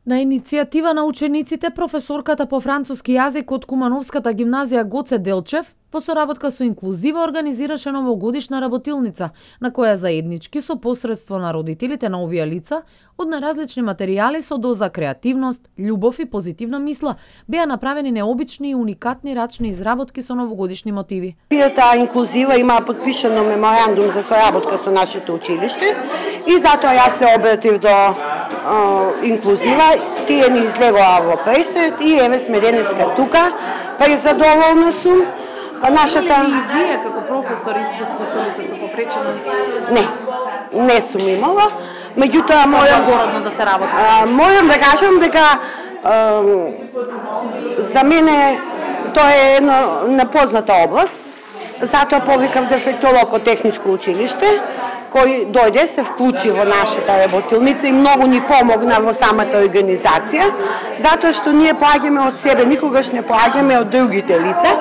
На иницијатива на учениците, професорката по француски јазик од Кумановската гимназија Гоце Делчев во соработка со Инклузива организираше новогодишна работилница, на која заеднички со посредство на родителите на овие лица, од наразлични материјали со доза креативност, љубов и позитивна мисла, беа направени необични и уникатни рачни изработки со новогодишни мотиви. Таа Инклузива има подпишано меморандум за соработка со нашето училиште и затоа јас се обратив до Инклузива. Тие ни излегоа во пресед и еве сме денеска тука, презадоволна сум. Нашата вие како професор искуство со лица со попреченост? Не сум имала. Меѓутоа морам да се работи. Морам да кажам дека за мене тоа е една непозната област. Затоа повикав дефектолог од техничко училиште, кој дојде, се вклучи во нашата работилница и многу ни помогна во самата организација, затоа што ние поаѓаме од себе, никогаш не поаѓаме од другите лица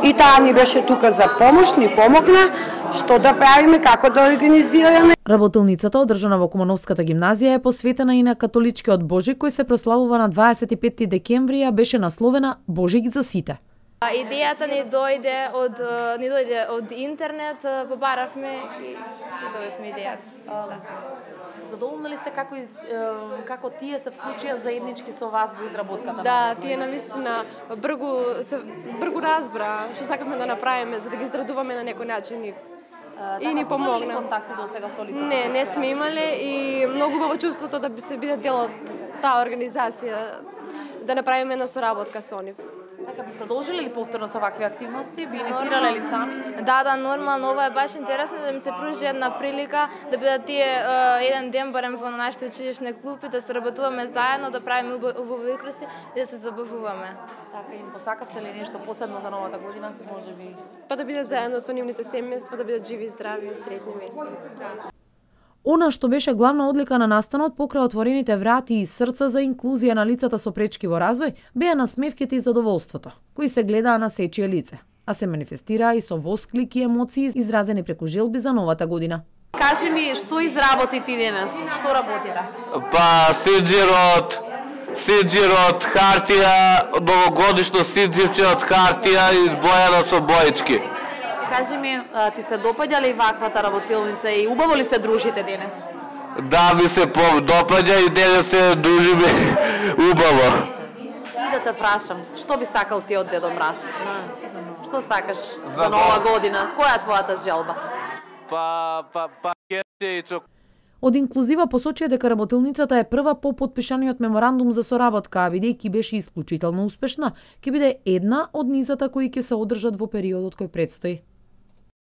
и таа ни беше тука за помош, ни помогна што да правиме, како да организираме. Работилницата, одржана во Кумановската гимназија, е посветена и на католичкиот Божик кој се прославува на 25 декември, а беше насловена Божик за сите. Идејата ни дојде од интернет, побаравме и добивме идејата. Задоволни ли сте како тие се вклучија заеднички со вас во изработката? Да, тие навистина бргу разбра што сакавме да направиме за да ги израдуваме на некој начин нив. И ни помогна. Контакти до сега со лица? Не сме имале и многу убаво чувството да би се биде дел од таа организација, да направиме една соработка со нив. Така би продолжили ли повторно со вакви активности? Би инициирале ли сами? Да, нормално, ова е баш интересно да ми се пружи една прилика да бидат тие еден ден барем во нашите училишни клупи, да се работуваме заедно, да правиме убави украси и да се забавуваме. Така, им посакавте ли нешто посебно за новата година? Можеби па да бидат заедно со нивните семејства, да бидат живи и здрави и среќни весели. Она што беше главна одлика на настанот покрај отворените врати и срца за инклузија на лицата со пречки во развој, беа насмевките и задоволството, кои се гледаа на сечие лице, а се манифестираа и со восклики и емоции изразени преку желби за новата година. Кажи ми, што изработи ти денес? Што работите? Па сиџир од хартија, новогодишно сиџирче од хартија избојано со боички. Кажи ми, ти се допаѓа ли ваквата работилница и убаво ли се дружите денес? Да, ми се допаѓа и денес се дружиме убаво. И да те прашам, што би сакал ти од Дедо Мраз? Што сакаш за нова година? Која е твојата желба? Од Инклузива посочија дека работилницата е прва по потпишаниот меморандум за соработка, а бидејќи беше исклучително успешна, ќе биде една од низата кои ќе се одржат во периодот кој предстои.